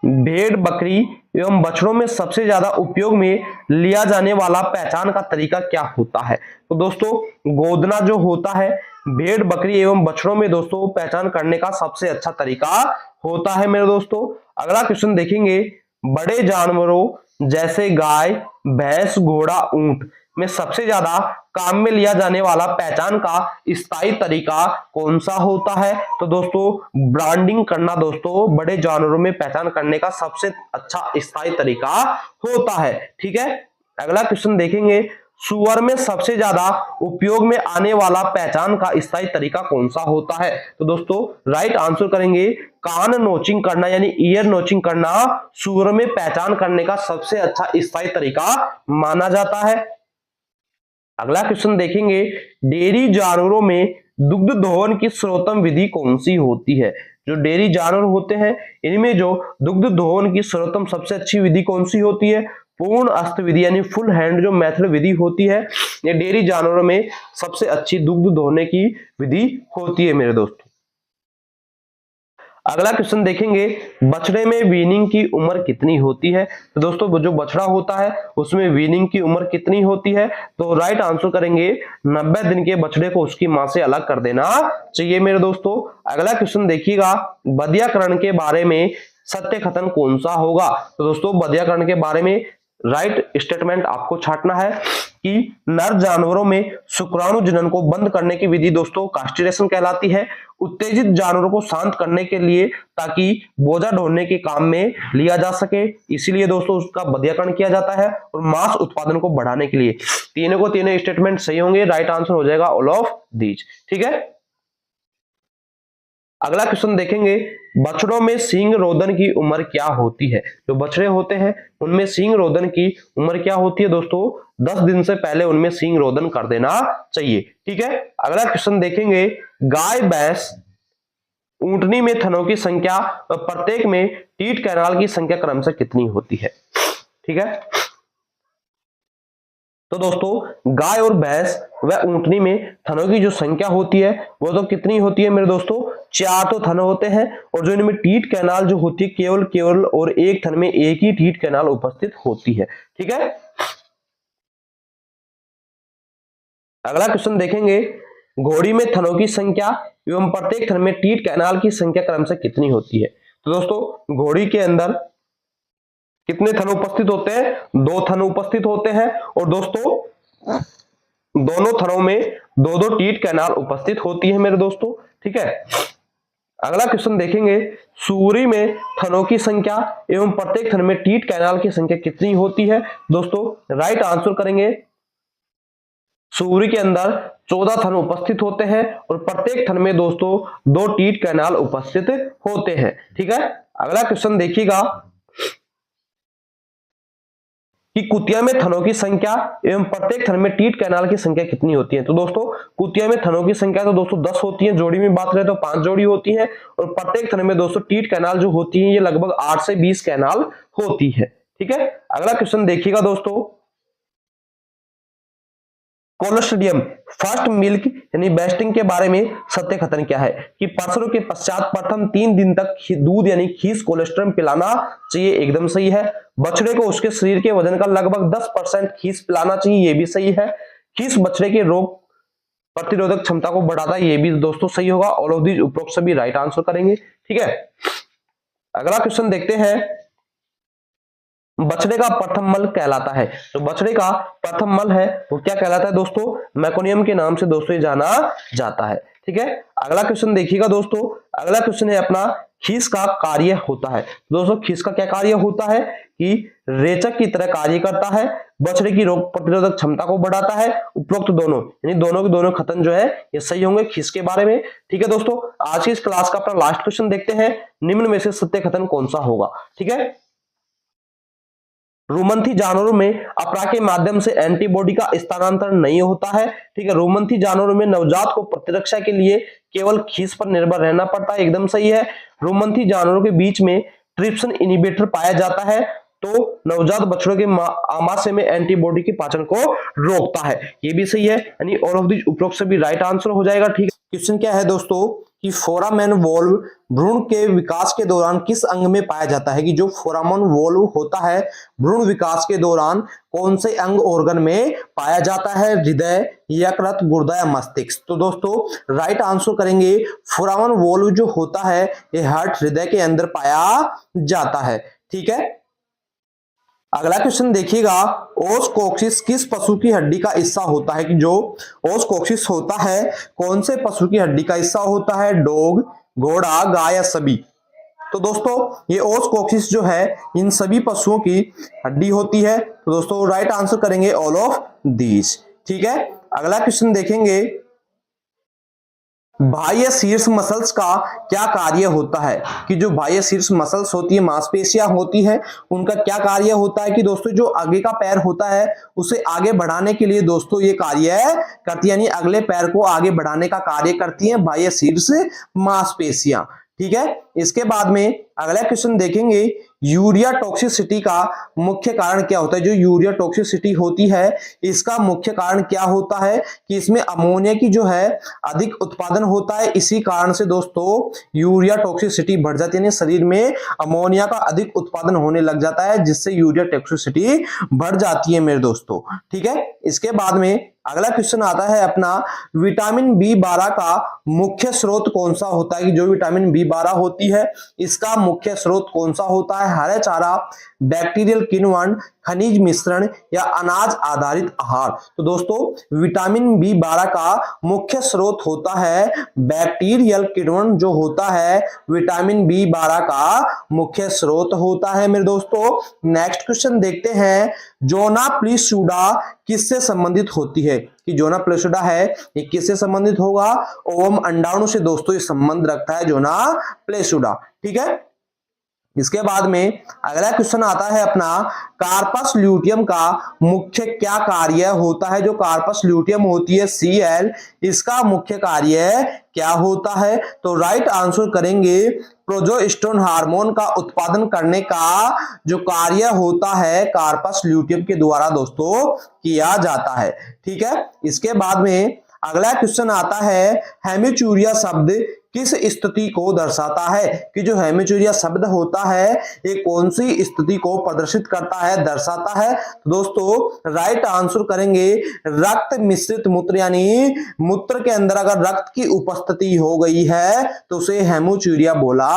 भेड़ बकरी एवं बछड़ों में सबसे ज्यादा उपयोग में लिया जाने वाला पहचान का तरीका क्या होता है? तो दोस्तों गोदना जो होता है भेड़ बकरी एवं बछड़ों में दोस्तों पहचान करने का सबसे अच्छा तरीका होता है मेरे दोस्तों। अगला क्वेश्चन देखेंगे, बड़े जानवरों जैसे गाय भैंस घोड़ा ऊंट में सबसे ज्यादा काम में लिया जाने वाला पहचान का स्थायी तरीका कौन सा होता है? तो दोस्तों ब्रांडिंग करना दोस्तों बड़े जानवरों में पहचान करने का सबसे अच्छा स्थायी तरीका होता है, ठीक है। अगला क्वेश्चन देखेंगे, सुअर में सबसे ज्यादा उपयोग में आने वाला पहचान का स्थायी तरीका कौन सा होता है? तो दोस्तों राइट आंसर करेंगे, कान नोचिंग करना यानी ईयर नोचिंग करना सुअर में पहचान करने का सबसे अच्छा स्थायी तरीका माना जाता है। अगला क्वेश्चन देखेंगे, डेयरी जानवरों में दुग्ध दोहन की सर्वोत्तम विधि कौन सी होती है? जो डेयरी जानवर होते हैं इनमें जो दुग्ध दोहन की सर्वोत्तम सबसे अच्छी विधि कौन सी होती है? पूर्ण अस्त विधि यानी फुल हैंड जो मेथड विधि होती है, ये डेयरी जानवरों में सबसे अच्छी दुग्ध दोहने की विधि होती है मेरे दोस्तों। अगला क्वेश्चन देखेंगे, बछड़े में वीनिंग की उम्र कितनी होती है? तो दोस्तों जो बछड़ा होता है उसमें वीनिंग की उम्र कितनी होती है? तो राइट आंसर करेंगे 90 दिन के बछड़े को उसकी मां से अलग कर देना चाहिए मेरे दोस्तों। अगला क्वेश्चन देखिएगा, बधियाकरण के बारे में सत्य कथन कौन सा होगा? तो दोस्तों बधियाकरण के बारे में राइट स्टेटमेंट आपको छांटना है कि नर जानवरों में शुक्राणु जनन को बंद करने की विधि दोस्तों कास्ट्रेशन कहलाती है। उत्तेजित जानवरों को शांत करने के लिए ताकि बोझा ढोने के काम में लिया जा सके, इसीलिए दोस्तों उसका बधियाकरण किया जाता है। और मांस उत्पादन को बढ़ाने के लिए, तीनों को तीनों स्टेटमेंट सही होंगे, राइट आंसर हो जाएगा ऑल ऑफ दीज, ठीक है। अगला क्वेश्चन देखेंगे, बछड़ों में सींग रोदन की उम्र क्या होती है? जो बछड़े होते हैं उनमें सींग रोदन की उम्र क्या होती है दोस्तों? 10 दिन से पहले उनमें सींग रोदन कर देना चाहिए, ठीक है। अगला क्वेश्चन देखेंगे, गाय भैंस ऊंटनी में थनों की संख्या प्रत्येक में टीट कैनाल की संख्या क्रमशः कितनी होती है? ठीक है, तो दोस्तों गाय और भैंस व ऊंटनी में थनों की जो संख्या होती है वो तो कितनी होती है मेरे दोस्तों? 4 तो थन होते हैं, और जो इनमें टीट कैनाल जो होती है केवल और एक थन में एक ही टीट कैनाल उपस्थित होती है, ठीक है। अगला क्वेश्चन देखेंगे, घोड़ी में थनों की संख्या एवं प्रत्येक थन में टीट कैनाल की संख्या क्रमशः कितनी होती है? तो दोस्तों घोड़ी के अंदर कितने थन उपस्थित होते हैं? 2 थन उपस्थित होते हैं, और दोस्तों दोनों थनों में 2-2 टीट कैनाल उपस्थित होती है मेरे दोस्तों, ठीक है। अगला क्वेश्चन देखेंगे, सूरी में थनों की संख्या एवं प्रत्येक थन में टीट कैनाल की संख्या कितनी होती है? दोस्तों राइट आंसर करेंगे, सूरी के अंदर 14 थन उपस्थित होते हैं, और प्रत्येक थन में दोस्तों 2 टीट कैनाल उपस्थित होते हैं, ठीक है। अगला क्वेश्चन देखिएगा कि कुतिया में थनों की संख्या एवं प्रत्येक थन में टीट कैनाल की संख्या कितनी होती है? तो दोस्तों कुतिया में थनों की संख्या तो दोस्तों 10 होती है, जोड़ी में बात करें तो 5 जोड़ी होती है, और प्रत्येक थन में दोस्तों टीट कैनाल जो होती है ये लगभग 8 से 20 कैनाल होती है, ठीक है। अगला क्वेश्चन देखिएगा दोस्तों, कोलोस्ट्रिडियम फर्स्ट मिल्क यानी बेस्टिंग के बारे में सत्य कथन क्या है कि प्रसव के पश्चात प्रथम 3 दिन तक दूध यानी खीस कोलेस्ट्रम पिलाना चाहिए, एकदम सही है। बछड़े को उसके शरीर के वजन का लगभग 10% खीस पिलाना चाहिए, ये भी सही है। खीस बछड़े के रोग प्रतिरोधक क्षमता को बढ़ाता है, ये भी दोस्तों सही होगा। ऑल ऑफ दीज उपरोक्त सभी राइट आंसर करेंगे, ठीक है। अगला क्वेश्चन देखते हैं, बछड़े का प्रथम मल कहलाता है, तो बछड़े का प्रथम मल है वो क्या कहलाता है दोस्तों, मेकोनियम के नाम से दोस्तों ये जाना जाता है, ठीक है। अगला क्वेश्चन देखिएगा दोस्तों, अगला क्वेश्चन है अपना खीस का कार्य होता है। दोस्तों खीस का क्या कार्य होता है कि रेचक की तरह कार्य करता है, बछड़े की रोग प्रतिरोधक क्षमता को बढ़ाता है। उपरोक्त दोनों यानी दोनों के दोनों कथन जो है ये सही होंगे खीस के बारे में, ठीक है दोस्तों। आज की इस क्लास का अपना लास्ट क्वेश्चन देखते हैं, निम्न में से सत्य कथन कौन सा होगा, ठीक है। रुमंथी जानवरों में अपरा के माध्यम से एंटीबॉडी का स्थानांतरण नहीं होता है, ठीक है। रुमंथी जानवरों में नवजात को प्रतिरक्षा के लिए केवल खीस पर निर्भर रहना पड़ता है, एकदम सही है। रुमंथी जानवरों के बीच में ट्रिप्सिन इनिबिटर पाया जाता है, तो नवजात बछड़ों के आमाशय में एंटीबॉडी के पाचन को रोकता है, ये भी सही है। यानी ऑल ऑफ दीज उपरोक्त सभी राइट आंसर हो जाएगा, ठीक है। क्वेश्चन क्या है दोस्तों कि फोरामेन वोल्व भ्रूण के विकास के दौरान किस अंग में पाया जाता है, कि जो फोरामेन वोल्व होता है भ्रूण विकास के दौरान कौन से अंग ऑर्गन में पाया जाता है, हृदय, यकृत, गुर्दा या मस्तिष्क। तो दोस्तों राइट आंसर करेंगे फोरामेन वोल्व जो होता है ये हार्ट हृदय के अंदर पाया जाता है, ठीक है। अगला क्वेश्चन देखिएगा, ओस कोक्सिस किस पशु की हड्डी का हिस्सा होता है, कि जो ओस कोक्सिस होता है कौन से पशु की हड्डी का हिस्सा होता है, डॉग, घोड़ा, गाय या सभी। तो दोस्तों ये ओस कोक्सिस जो है इन सभी पशुओं की हड्डी होती है, तो दोस्तों राइट आंसर करेंगे ऑल ऑफ दीज, ठीक है। अगला क्वेश्चन देखेंगे, बाह्य शीर्ष मसल्स का क्या कार्य होता है, कि जो बाह्य शीर्ष मसल्स होती है मांसपेशियां होती है उनका क्या कार्य होता है, कि दोस्तों जो आगे का पैर होता है उसे आगे बढ़ाने के लिए दोस्तों ये कार्य करती है, यानी अगले पैर को आगे बढ़ाने का कार्य करती है बाह्य शीर्ष मांसपेशियां, ठीक है। इसके बाद में अगला क्वेश्चन देखेंगे, यूरिया टॉक्सिसिटी का मुख्य कारण क्या होता है। जो यूरिया टॉक्सिसिटी होती है इसका मुख्य कारण क्या होता है कि इसमें अमोनिया की जो है अधिक उत्पादन होता है, इसी कारण से दोस्तों यूरिया टॉक्सिसिटी बढ़ जाती है, यानी शरीर में अमोनिया का अधिक उत्पादन होने लग जाता है जिससे यूरिया टॉक्सिसिटी बढ़ जाती है मेरे दोस्तों, ठीक है। इसके बाद में अगला क्वेश्चन आता है अपना, विटामिन B12 का मुख्य स्रोत कौन सा होता है, कि जो विटामिन B12 होती है इसका मुख्य स्रोत कौन सा होता है, हरा चारा, बैक्टीरियल किण्वन, खनिज मिश्रण या अनाज आधारित आहार। तो दोस्तों विटामिन B12 का मुख्य स्रोत होता है बैक्टीरियल किण्वन, जो होता है विटामिन B12 का मुख्य स्रोत होता है मेरे दोस्तों। नेक्स्ट क्वेश्चन देखते हैं, जोना प्लीसूडा किससे संबंधित होती है, कि जोना प्लीसूडा है ये किससे संबंधित होगा, ओवम अंडाणु से दोस्तों ये संबंध रखता है जोना प्लीसूडा, ठीक है। इसके बाद में अगला क्वेश्चन आता है अपना, कार्पस ल्यूटियम का मुख्य क्या कार्य होता है। जो कार्पस ल्यूटियम होती है Cl, इसका मुख्य कार्य क्या होता है, तो राइट आंसर करेंगे प्रोजेस्टेरोन हार्मोन का उत्पादन करने का जो कार्य होता है कार्पस ल्यूटियम के द्वारा दोस्तों किया जाता है, ठीक है। इसके बाद में अगला क्वेश्चन आता है, हेमिचूरिया शब्द किस स्थिति को दर्शाता है, कि जो हेमिचूरिया शब्द होता है ये कौन सी स्थिति को प्रदर्शित करता है, दर्शाता है। तो दोस्तों राइट आंसर करेंगे रक्त मिश्रित मूत्र, यानी मूत्र के अंदर अगर रक्त की उपस्थिति हो गई है तो उसे हेमिचूरिया बोला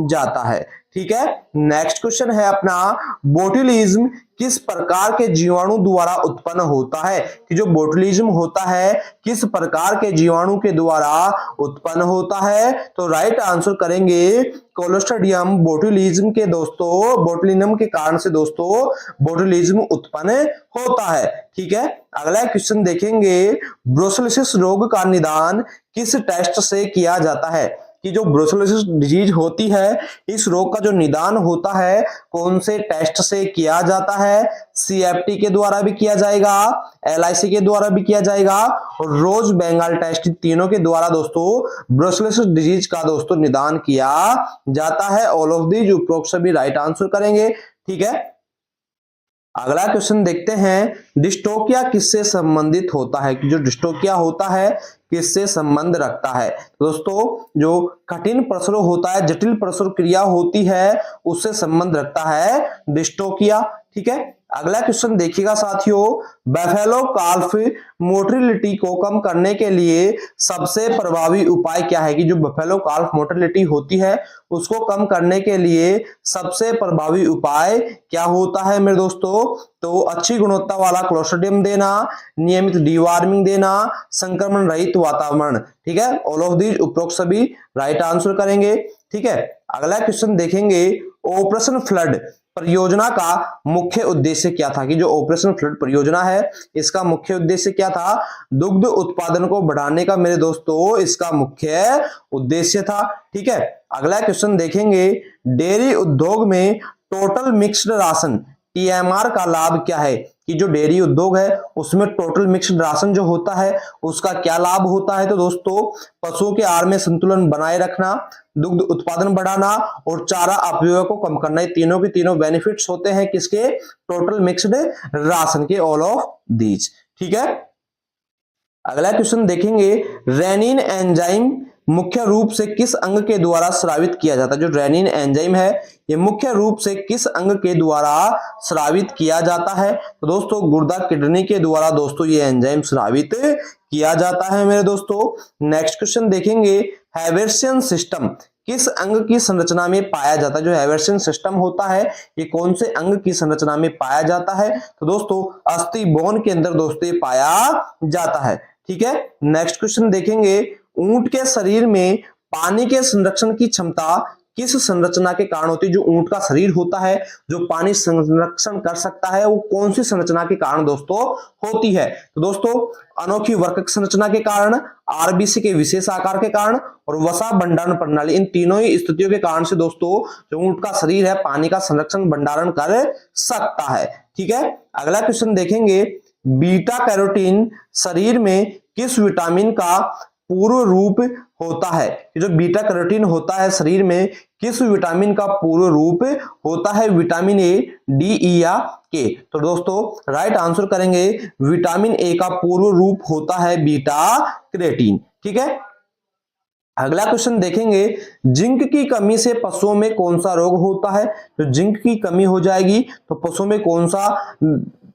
जाता है, ठीक है। नेक्स्ट क्वेश्चन है अपना, बोtulism किस प्रकार के जीवाणु द्वारा उत्पन्न होता है, कि जो बोtulism होता है किस प्रकार के जीवाणु के द्वारा उत्पन्न होता है, तो राइट आंसर करेंगे क्लोस्ट्रिडियम बोटुलिज्म के दोस्तों, बोटुलिज्म के कारण से दोस्तों बोटुलिज्म उत्पन्न होता है, ठीक है। अगला क्वेश्चन देखेंगे, ब्रुसेलोसिस रोग का निदान किस टेस्ट से किया जाता है, कि जो ब्रुसेलोसिस डिजीज होती है इस रोग का जो निदान होता है कौन से टेस्ट से किया जाता है, CFT के द्वारा भी किया जाएगा, LIC के द्वारा भी किया जाएगा और रोज बेंगाल टेस्ट, तीनों के द्वारा दोस्तों ब्रुसेलोसिस डिजीज का दोस्तों निदान किया जाता है। ऑल ऑफ दीज उपरोक्त सभी राइट आंसर करेंगे, ठीक है। अगला क्वेश्चन देखते हैं, डिस्टोकिया किससे संबंधित होता है, कि जो डिस्टोकिया होता है किससे संबंध रखता है। तो दोस्तों जो कठिन प्रसव होता है, जटिल प्रसव क्रिया होती है, उससे संबंध रखता है डिस्टोकिया। ठीक है, अगला क्वेश्चन देखिएगा साथियों, बफेलो काल्फ मोटिलिटी को कम करने के लिए सबसे प्रभावी उपाय क्या है, कि जो बफेलो काल्फ मोटिलिटी होती है उसको कम करने के लिए सबसे प्रभावी उपाय क्या होता है मेरे दोस्तों। तो अच्छी गुणवत्ता वाला क्लोस्ट्रिडियम देना, नियमित डीवार्मिंग देना, संक्रमण रहित वातावरण। ठीक है, ऑल ऑफ दीज उपरोक्त सभी राइट आंसर करेंगे। ठीक है, अगला क्वेश्चन देखेंगे, ऑपरेशन फ्लड परियोजना का मुख्य उद्देश्य क्या था, कि जो ऑपरेशन फ्लड परियोजना है इसका मुख्य उद्देश्य क्या था। दुग्ध उत्पादन को बढ़ाने का मेरे दोस्तों इसका मुख्य उद्देश्य था। ठीक है, अगला क्वेश्चन देखेंगे, डेयरी उद्योग में टोटल मिक्स्ड राशन टीएमआर का लाभ क्या है, कि जो डेयरी उद्योग है उसमें टोटल मिक्स्ड राशन जो होता है उसका क्या लाभ होता है। तो दोस्तों पशुओं के आहार में संतुलन बनाए रखना, दुग्ध उत्पादन बढ़ाना और चारा अपव्यय को कम करना, ये तीनों के तीनों बेनिफिट्स होते हैं किसके, टोटल मिक्स्ड राशन के, ऑल ऑफ दीज। ठीक है, अगला क्वेश्चन देखेंगे, रेनिन एंजाइम मुख्य रूप से किस अंग के द्वारा स्रावित किया जाता है। जो रेनिन एंजाइम है ये मुख्य रूप से किस अंग के द्वारा स्रावित किया जाता है। तो दोस्तों गुर्दा किडनी के द्वारा दोस्तों ये एंजाइम स्रावित किया जाता है मेरे दोस्तों। नेक्स्ट क्वेश्चन देखेंगे, हैवेर्सियन सिस्टम किस अंग की संरचना में पाया जाता है। जो हैवेर्सियन सिस्टम होता है ये कौन से अंग की संरचना में पाया जाता है। तो दोस्तों अस्थि बोन के अंदर दोस्तों ये पाया जाता है। ठीक है, नेक्स्ट क्वेश्चन देखेंगे, ऊंट के शरीर में पानी के संरक्षण की क्षमता किस संरचना के कारण होती है। जो ऊंट का शरीर होता है जो पानी संरक्षण कर सकता है वो कौन सी संरचना के कारण दोस्तों होती है। तो दोस्तों अनोखी वर्कक संरचना के कारण, आरबीसी के विशेष आकार के कारण और वसा भंडारण प्रणाली, इन तीनों ही स्थितियों के कारण से दोस्तों जो ऊंट का शरीर है पानी का संरक्षण भंडारण कर सकता है। ठीक है, अगला क्वेश्चन देखेंगे, बीटा कैरोटीन शरीर में किस विटामिन का पूर्व रूप होता है। जो बीटा कैरोटीन होता है शरीर में किस विटामिन का पूर्व रूप होता है, विटामिन ए, डी, ई या के। तो दोस्तों राइट आंसर करेंगे, विटामिन ए का पूर्व रूप होता है बीटा कैरोटीन। ठीक है, अगला क्वेश्चन देखेंगे, जिंक की कमी से पशुओं में कौन सा रोग होता है। तो जिंक की कमी हो जाएगी तो पशुओं में कौन सा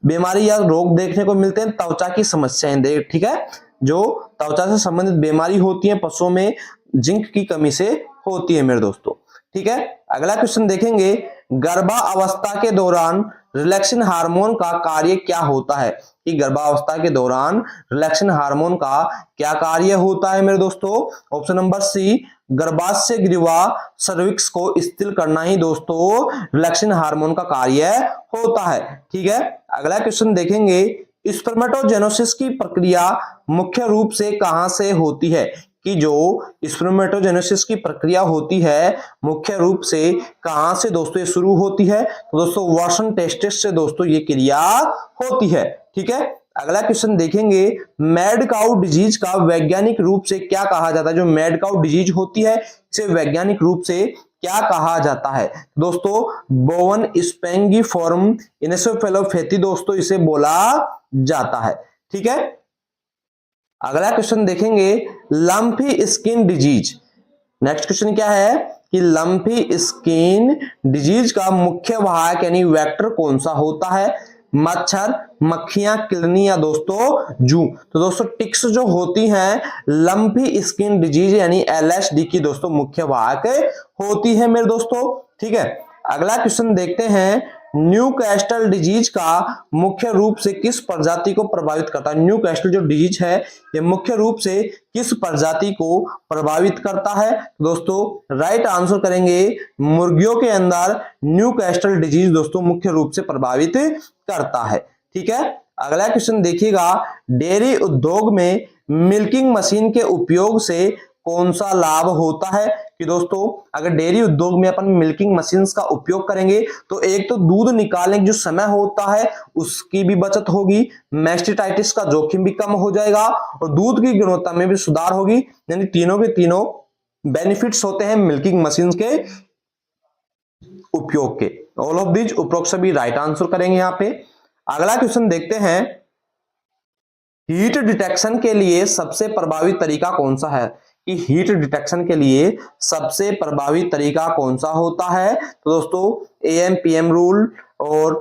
बीमारी या रोग देखने को मिलते हैं, त्वचा की समस्याएं देख। ठीक है, जो त्वचा से संबंधित बीमारी होती है पशुओं में जिंक की कमी से होती है मेरे दोस्तों। ठीक है, अगला क्वेश्चन देखेंगे, गर्भावस्था के दौरान रिलैक्सिन हार्मोन का कार्य क्या होता है। कि गर्भावस्था के दौरान रिलैक्सिन हार्मोन का क्या कार्य होता है मेरे दोस्तों। ऑप्शन नंबर सी, गर्भाशय ग्रीवा सर्विक्स को स्थिर करना ही दोस्तों रिलैक्सिन हार्मोन का कार्य होता है। ठीक है, अगला क्वेश्चन देखेंगे, स्पर्मेटोजेनेसिस की प्रक्रिया मुख्य रूप से कहां से होती है। कि जो स्पर्मेटोजेनेसिस की प्रक्रिया होती है मुख्य रूप से कहां से दोस्तों ये शुरू होती है। तो दोस्तों वॉशन टेस्टिस से दोस्तों ये क्रिया होती है। ठीक है, अगला क्वेश्चन देखेंगे, मैड काउ डिजीज का वैज्ञानिक रूप से क्या कहा जाता है। जो मैड काउ डिजीज होती है इसे वैज्ञानिक रूप से क्या कहा जाता है। दोस्तों बोवन स्पेंगिफॉर्म एन्सेफेलोपैथी दोस्तों इसे बोला जाता है। ठीक है, अगला क्वेश्चन देखेंगे, lumpy skin disease. Next question क्या है कि लंपी स्किन डिजीज का मुख्य वाहक यानी वेक्टर कौन सा होता है। मच्छर, मक्खियां, किलनी या दोस्तों जू। तो दोस्तों टिक्स जो होती हैं लंपी स्किन डिजीज यानी एलएसडी की दोस्तों मुख्य वाहक होती है मेरे दोस्तों। ठीक है, अगला क्वेश्चन देखते हैं, न्यूकैस्टल डिजीज का मुख्य रूप से किस प्रजाति को प्रभावित करता है। न्यूकैस्टल जो डिजीज है ये मुख्य रूप से किस प्रजाति को प्रभावित करता है। दोस्तों राइट आंसर करेंगे, मुर्गियों के अंदर न्यूकैस्टल डिजीज दोस्तों मुख्य रूप से प्रभावित करता है। ठीक है, अगला क्वेश्चन देखिएगा, डेयरी उद्योग में मिल्किंग मशीन के उपयोग से कौन सा लाभ होता है। कि दोस्तों अगर डेयरी उद्योग में अपन मिल्किंग मशीन्स का उपयोग करेंगे तो एक तो दूध निकालने का जो समय होता है उसकी भी बचत होगी, मैस्टिटाइटिस का जोखिम भी कम हो जाएगा और दूध की गुणवत्ता में भी सुधार होगी। यानी तीनों के तीनों बेनिफिट्स होते हैं मिल्किंग मशीन्स के। उपयोग के। ऑल ऑफ दीज उपरोक्त सभी राइट आंसर करेंगे यहाँ पे। अगला क्वेश्चन देखते हैं, हीट डिटेक्शन के लिए सबसे प्रभावी तरीका कौन सा है, कि हीट डिटेक्शन के लिए सबसे प्रभावी तरीका कौन सा होता है। तो दोस्तों एएम-पीएम रूल और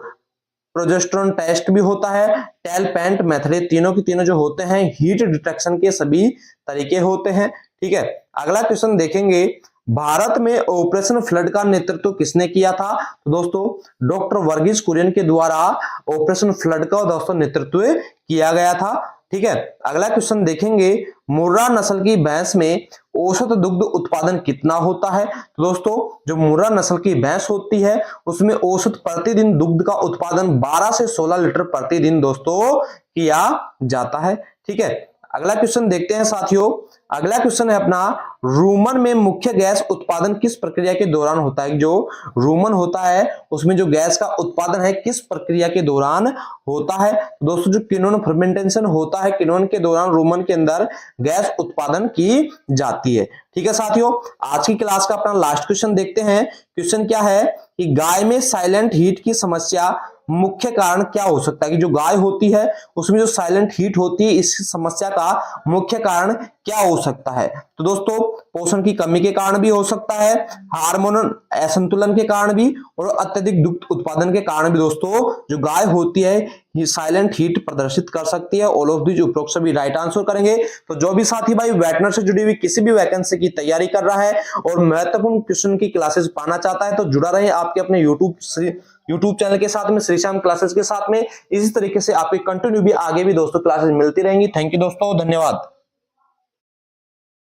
प्रोजेस्टेरोन टेस्ट भी होता है, टेलपेंट मेथड, तीनों की तीनों जो होते हैं हीट डिटेक्शन के सभी तरीके होते हैं। ठीक है, अगला क्वेश्चन देखेंगे, भारत में ऑपरेशन फ्लड का नेतृत्व किसने किया था। तो दोस्तों डॉक्टर वर्गीस कुरियन के द्वारा ऑपरेशन फ्लड का दोस्तों नेतृत्व किया गया था। ठीक है, अगला क्वेश्चन देखेंगे, मुर्रा नस्ल की भैंस में औसत दुग्ध उत्पादन कितना होता है। तो दोस्तों जो मुर्रा नस्ल की भैंस होती है उसमें औसत प्रतिदिन दुग्ध का उत्पादन 12 से 16 लीटर प्रतिदिन दोस्तों किया जाता है। ठीक है, अगला क्वेश्चन देखते हैं साथियों। अगला क्वेश्चन है अपना, रूमन में मुख्य गैस उत्पादन किस प्रक्रिया के दौरान होता है। जो रूमन होता है उसमें जो गैस का उत्पादन है किस प्रक्रिया के दौरान होता है। दोस्तों जो किनोन फर्मेंटेशन होता है, किनोन के दौरान रूमन के अंदर गैस उत्पादन की जाती है। ठीक है साथियों, आज की क्लास का अपना लास्ट क्वेश्चन देखते हैं। क्वेश्चन क्या है कि गाय में साइलेंट हीट की समस्या मुख्य कारण क्या हो सकता है, कि जो गाय होती है उसमें जो साइलेंट हीट होती है इस समस्या का मुख्य कारण क्या हो सकता है। तो दोस्तों पोषण की कमी के कारण भी हो सकता है, हार्मोनल असंतुलन के कारण भी, और अत्यधिक दुग्ध उत्पादन के कारण भी दोस्तों जो गाय होती है ये साइलेंट हीट प्रदर्शित कर सकती है। ऑल ऑफ दीज उपरोक्त सभी राइट आंसर करेंगे। तो जो भी साथी भाई वेटनरी से जुड़ी हुई किसी भी वैकेंसी की तैयारी कर रहा है और महत्वपूर्ण क्वेश्चन की क्लासेस पाना चाहता है तो जुड़ा रहे आपके अपने यूट्यूब चैनल के साथ में, श्री श्याम क्लासेस के साथ में। इसी तरीके से आपके कंटिन्यू भी आगे भी दोस्तों क्लासेस मिलती रहेंगी। थैंक यू दोस्तों, धन्यवाद।